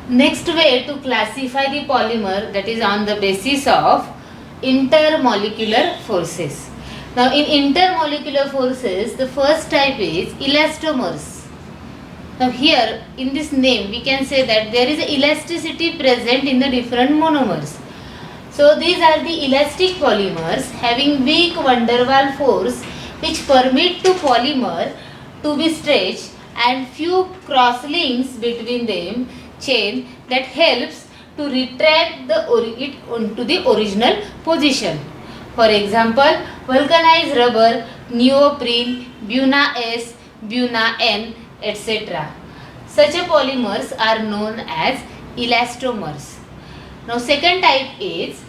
Next way to classify the polymer, that is on the basis of intermolecular forces. Now in intermolecular forces, the first type is elastomers. Now here in this name we can say that there is elasticity present in the different monomers. So these are the elastic polymers having weak van der Waals force which permit to polymer to be stretched and few cross links between them chain that helps to retract it onto the original position. For example, vulcanized rubber, neoprene, Buna S, Buna N, etc. Such a polymers are known as elastomers. Now second type is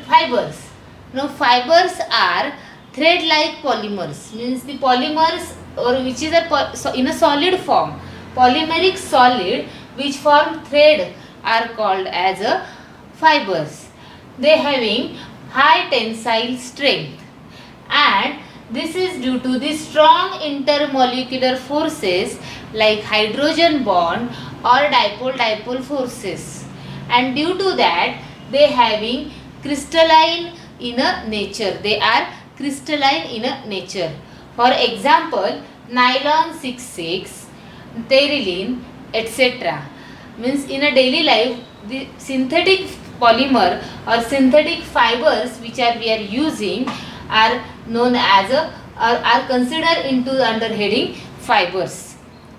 fibers. Now fibers are thread-like polymers, means the polymers or which is in a solid form, polymeric solid which form thread are called as a fibers. They having high tensile strength, and this is due to the strong intermolecular forces like hydrogen bond or dipole-dipole forces, and due to that they having crystalline in a nature. They are crystalline in a nature. For example, nylon 66, terylene, etc. Means in a daily life, the synthetic polymer or synthetic fibers which we are using are known as are considered into under heading fibers.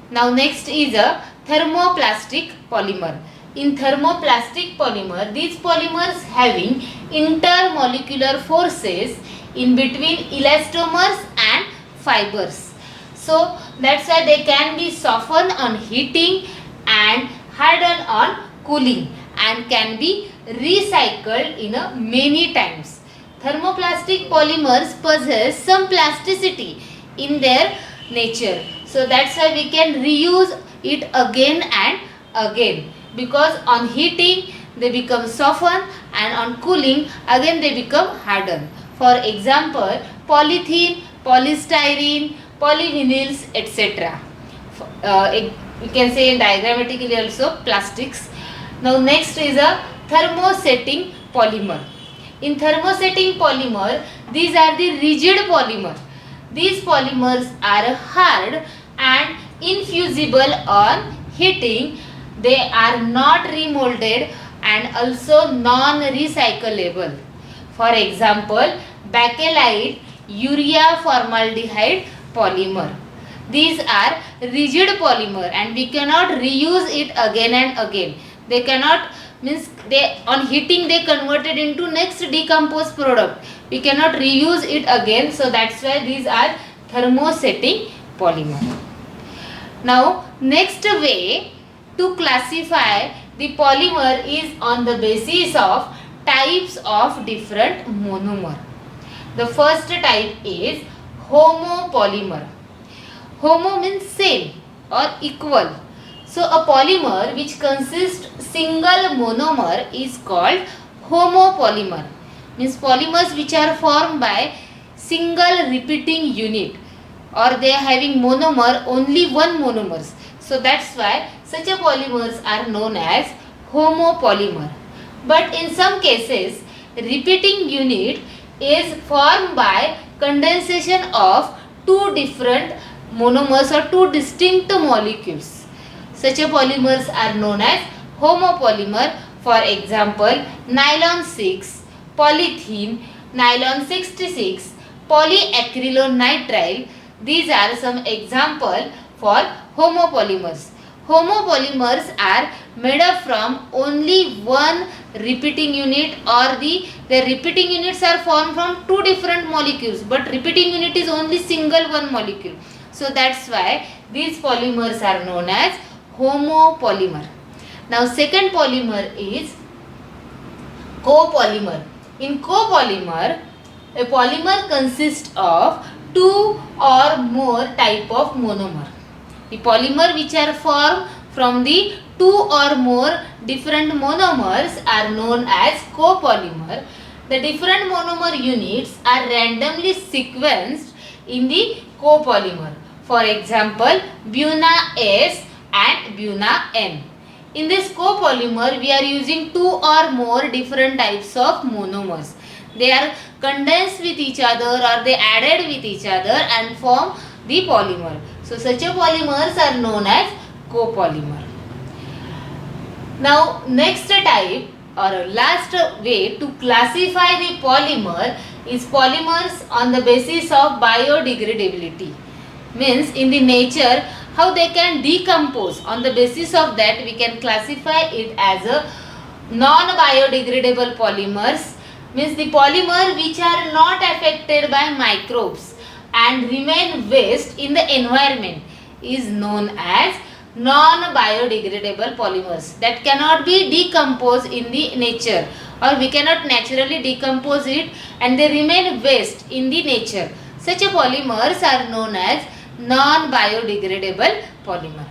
Now next is a thermoplastic polymer. In thermoplastic polymer, these polymers having intermolecular forces in between elastomers and fibers. So that's why they can be softened on heating and hardened on cooling and can be recycled in a many times. Thermoplastic polymers possess some plasticity in their nature. So that's why we can reuse it again and again, because on heating they become softened and on cooling again they become hardened. For example, polythene, polystyrene, polyvinyls, etc. We can say diagrammatically also plastics. Now next is a thermosetting polymer. In thermosetting polymer, these are the rigid polymer. These polymers are hard and infusible on heating. They are not remolded and also non-recyclable. For example, bakelite, urea formaldehyde polymer. These are rigid polymer and we cannot reuse it again and again. They cannot, means they on heating they converted into next decomposed product. We cannot reuse it again. So that's why these are thermosetting polymer. Now next way to classify the polymer is on the basis of types of different monomer. The first type is homopolymer. Homo means same or equal. So a polymer which consists single monomer is called homopolymer. Means polymers which are formed by single repeating unit, or they are having monomer only one monomers. So that's why such a polymers are known as homopolymer. But in some cases repeating unit is formed by condensation of two different monomers or two distinct molecules. Such a polymers are known as homopolymer. For example, nylon 6, polythene, nylon 66, polyacrylonitrile. These are some example for homopolymers. Homopolymers are made up from only one repeating unit, or the repeating units are formed from two different molecules, but repeating unit is only single one molecule. So that's why these polymers are known as homopolymer. Now second polymer is copolymer. In copolymer, a polymer consists of two or more type of monomer. The polymer which are formed from the two or more different monomers are known as copolymer. The different monomer units are randomly sequenced in the copolymer. For example, Buna S and Buna N. In this copolymer, we are using 2 or more different types of monomers. They are condensed with each other or they added with each other and form the polymer. So such a polymers are known as copolymer. Now next type or last way to classify the polymer is polymers on the basis of biodegradability. Means in the nature how they can decompose. On the basis of that we can classify it as a non-biodegradable polymers. Means the polymer which are not affected by microbes and remain waste in the environment is known as non-biodegradable polymers that cannot be decomposed in the nature, or we cannot naturally decompose it and they remain waste in the nature. Such a polymers are known as non-biodegradable polymer.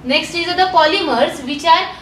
Next is the polymers which are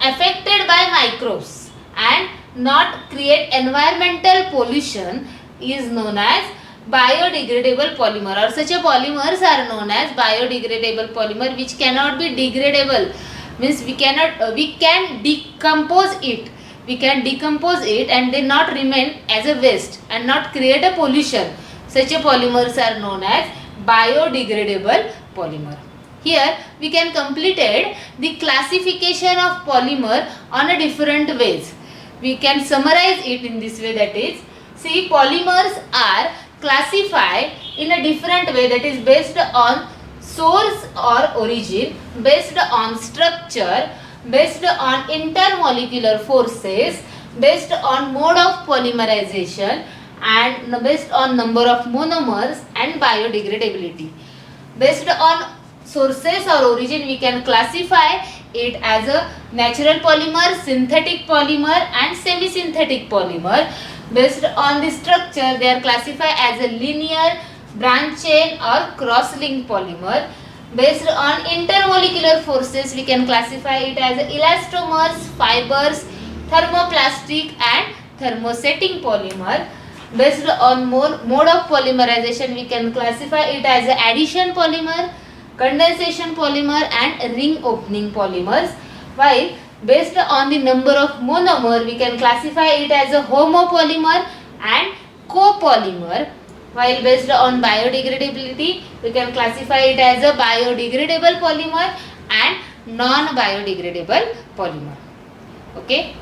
affected by microbes and not create environmental pollution is known as biodegradable polymer, or such a polymers are known as biodegradable polymer which cannot be degradable. Means we can decompose it. We can decompose it and they not remain as a waste and not create a pollution. Such a polymers are known as biodegradable polymer. Here we can completed the classification of polymer on a different ways. We can summarize it in this way, that is, see, polymers are classified in a different way, that is based on source or origin, based on structure, based on intermolecular forces, based on mode of polymerization and based on number of monomers and biodegradability. Based on sources or origin we can classify it as a natural polymer, synthetic polymer and semi-synthetic polymer. Based on the structure they are classified as a linear, branch chain or cross-linked polymer. Based on intermolecular forces we can classify it as elastomers, fibers, thermoplastic and thermosetting polymer. Based on mode of polymerization we can classify it as addition polymer, condensation polymer and ring opening polymers. While based on the number of monomer we can classify it as a homopolymer and copolymer. While based on biodegradability we can classify it as a biodegradable polymer and non-biodegradable polymer. Okay.